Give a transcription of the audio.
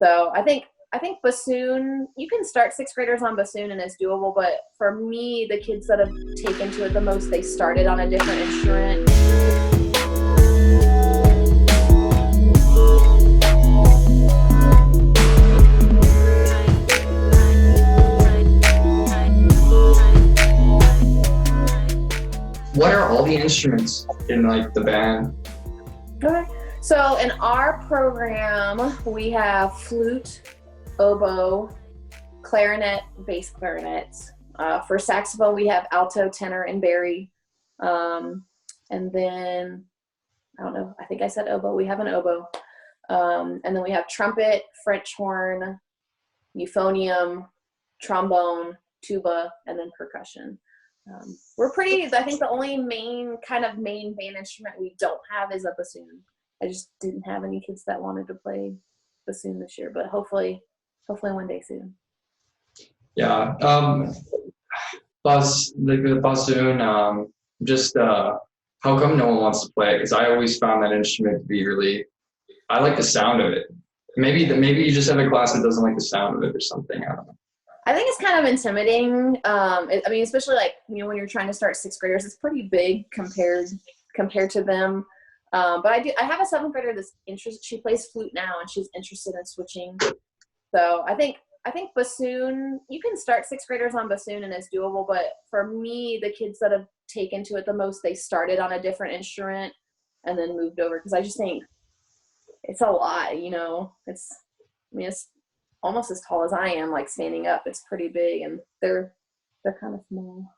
So I think bassoon, you can start sixth graders on bassoon and it's doable, but for me, the kids that have taken to it the most, they started on a different instrument. What are all the instruments in like the band? Okay. So in our program, we have flute, oboe, clarinet, bass clarinet. For saxophone, we have alto, tenor, and bari. And then, I don't know, I think I said oboe. We have an oboe. And then we have trumpet, French horn, euphonium, trombone, tuba, and then percussion. We're pretty, I think the only main band instrument we don't have is a bassoon. I just didn't have any kids that wanted to play bassoon this year, but hopefully one day soon. Yeah. The bassoon, how come no one wants to play it? Because I always found that instrument to be really, I like the sound of it. Maybe you just have a class that doesn't like the sound of it or something. I don't know. I think it's kind of intimidating. I mean, especially like, when you're trying to start sixth graders, it's pretty big compared to them. But I have a seventh grader that's interested. She plays flute now and she's interested in switching. So I think bassoon, you can start sixth graders on bassoon and it's doable. But for me, the kids that have taken to it the most, they started on a different instrument and then moved over. Cause I just think it's a lot, it's almost as tall as I am, like standing up. It's pretty big and they're kind of small.